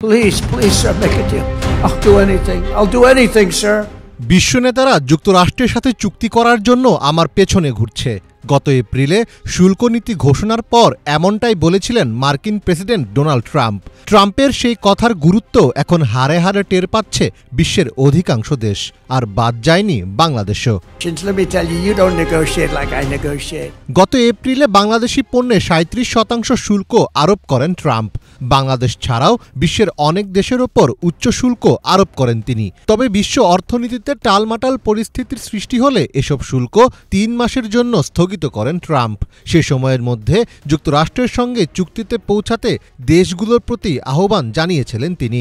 Please, sir, make a deal. I'll do anything, sir. বিশ্ব নেতারা যুক্তরাষ্ট্রের সাথে চুক্তি করার জন্য আমার পেছনে ঘুরছে। গত এপ্রিলে শুল্ক নীতি ঘোষণার পর এমনটাই বলেছিলেন মার্কিন প্রেসিডেন্ট ডোনাল্ড ট্রাম্প। ট্রাম্পের সেই কথার গুরুত্ব এখন হাড়ে হাড়ে টের পাচ্ছে বিশ্বের অধিকাংশ দেশ, আর বাদ যায়নি বাংলাদেশও। গত এপ্রিলে বাংলাদেশি পণ্যে ৩৭% শুল্ক আরোপ করেন ট্রাম্প। বাংলাদেশ ছাড়াও বিশ্বের অনেক দেশের ওপর উচ্চ শুল্ক আরোপ করেন তিনি। তবে বিশ্ব অর্থনীতিতে টালমাটাল পরিস্থিতির সৃষ্টি হলে এসব শুল্ক ৩ মাসের জন্য স্থগিত করেন ট্রাম্প। সে সময়ের মধ্যে যুক্তরাষ্ট্রের সঙ্গে চুক্তিতে পৌঁছাতে দেশগুলোর প্রতি আহ্বান জানিয়েছিলেন তিনি।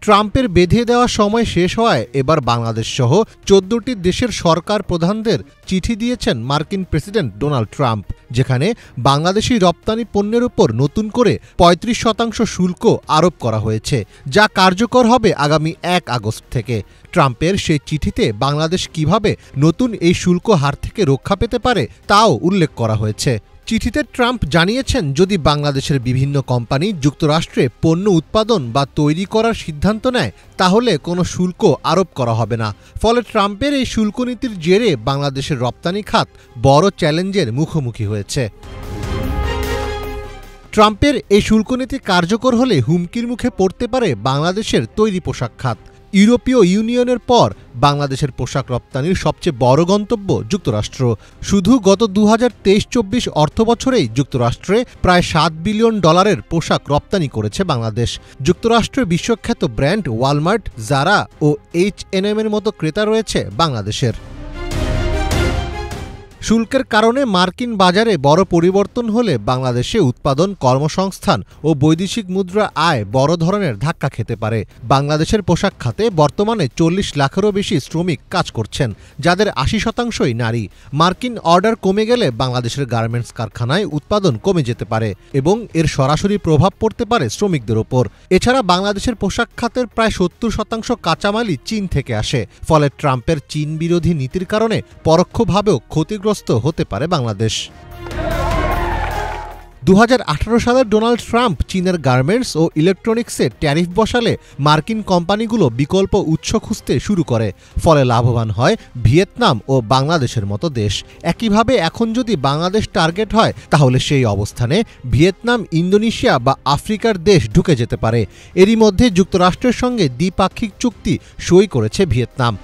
ট্রাম্পের বেঁধে দেওয়া সময় শেষ হওয়ায় এবার বাংলাদেশ সহ ১৪টি দেশের সরকার প্রধানদের চিঠি দিয়েছেন মার্কিন প্রেসিডেন্ট ডোনাল্ড ট্রাম্প, যেখানে বাংলাদেশি রপ্তানি পণ্যের উপর নতুন করে ৩৫% শুল্ক আরোপ করা হয়েছে, যা কার্যকর হবে আগামী ১ আগস্ট থেকে। ট্রাম্পের সেই চিঠিতে বাংলাদেশ কিভাবে নতুন এই শুল্ক হার থেকে রক্ষা পেতে পারে তাও উল্লেখ করা হয়েছে। চিঠিতে ট্রাম্প জানিয়েছেন, যদি বাংলাদেশের বিভিন্ন কোম্পানি যুক্তরাষ্ট্রে পণ্য উৎপাদন বা তৈরি করার সিদ্ধান্ত নেয় তাহলে কোনো শুল্ক আরোপ করা হবে না। ফলে ট্রাম্পের এই শুল্ক নীতির জেরে বাংলাদেশের রপ্তানি খাত বড় চ্যালেঞ্জের মুখোমুখি হয়েছে। ট্রাম্পের এই শুল্ক নীতি কার্যকর হলে হুমকির মুখে পড়তে পারে বাংলাদেশের তৈরি পোশাক খাত। ইউরোপীয় ইউনিয়নের পর বাংলাদেশের পোশাক রপ্তানির সবচেয়ে বড় গন্তব্য যুক্তরাষ্ট্র। শুধু গত ২০২৩-২৪ অর্থবছরেই যুক্তরাষ্ট্রে প্রায় $৭ বিলিয়ন পোশাক রপ্তানি করেছে বাংলাদেশ। যুক্তরাষ্ট্রের বিশ্বখ্যাত ব্র্যান্ড ওয়ালমার্ট, জারা ও H&M এর মতো ক্রেতা রয়েছে বাংলাদেশের। শুল্কের কারণে মার্কিন বাজারে বড় পরিবর্তন হলে বাংলাদেশে উৎপাদন, কর্মসংস্থান ও বৈদেশিক মুদ্রা আয় বড় ধরনের ধাক্কা খেতে পারে। বাংলাদেশের পোশাক খাতে বর্তমানে ৪০ লাখেরও বেশি শ্রমিক কাজ করছেন, যাদের ৮০%ই নারী। মার্কিন অর্ডার কমে গেলে বাংলাদেশের গার্মেন্টস কারখানায় উৎপাদন কমে যেতে পারে এবং এর সরাসরি প্রভাব পড়তে পারে শ্রমিকদের ওপর। এছাড়া বাংলাদেশের পোশাক খাতের প্রায় ৭০% কাঁচামালই চীন থেকে আসে। ফলে ট্রাম্পের চীন বিরোধী নীতির কারণে পরোক্ষভাবেও ক্ষতিগ্রস্ত হতে পারে বাংলাদেশ। ২০১৮ সালে ডোনাল্ড ট্রাম্প চীনের গার্মেন্টস ও ইলেকট্রনিক্সে ট্যারিফ বসালে মার্কিন কোম্পানিগুলো বিকল্প উৎস খুঁজতে শুরু করে। ফলে লাভবান হয় ভিয়েতনাম ও বাংলাদেশের মতো দেশ। একইভাবে এখন যদি বাংলাদেশ টার্গেট হয় তাহলে সেই অবস্থানে ভিয়েতনাম, ইন্দোনেশিয়া বা আফ্রিকার দেশ ঢুকে যেতে পারে। এরই মধ্যে যুক্তরাষ্ট্রের সঙ্গে দ্বিপাক্ষিক চুক্তি সই করেছে ভিয়েতনাম।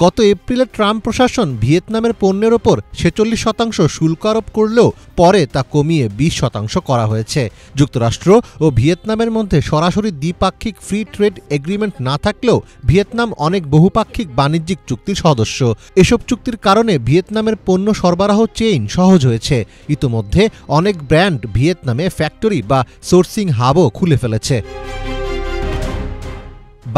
গত এপ্রিলে ট্রাম্প প্রশাসন ভিয়েতনামের পণ্যের ওপর ৪৬% শুল্ক আরোপ করলেও পরে তা কমিয়ে ২০% করা হয়েছে। যুক্তরাষ্ট্র ও ভিয়েতনামের মধ্যে সরাসরি দ্বিপাক্ষিক ফ্রি ট্রেড এগ্রিমেন্ট না থাকলেও ভিয়েতনাম অনেক বহুপাক্ষিক বাণিজ্যিক চুক্তির সদস্য। এসব চুক্তির কারণে ভিয়েতনামের পণ্য সরবরাহ চেইন সহজ হয়েছে। ইতোমধ্যে অনেক ব্র্যান্ড ভিয়েতনামে ফ্যাক্টরি বা সোর্সিং হাবও খুলে ফেলেছে।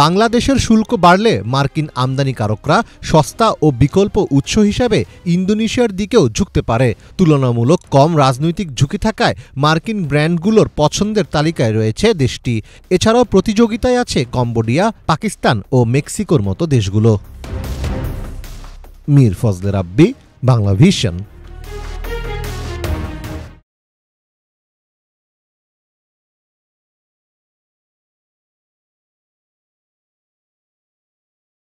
বাংলাদেশের শুল্ক বাড়লে মার্কিন আমদানিকারকরা সস্তা ও বিকল্প উৎস হিসাবে ইন্দোনেশিয়ার দিকেও ঝুঁকতে পারে। তুলনামূলক কম রাজনৈতিক ঝুঁকি থাকায় মার্কিন ব্র্যান্ডগুলোর পছন্দের তালিকায় রয়েছে দেশটি। এছাড়াও প্রতিযোগিতায় আছে কম্বোডিয়া, পাকিস্তান ও মেক্সিকোর মতো দেশগুলো। মীর ফজলে রাব্বি, বাংলা ভিশন।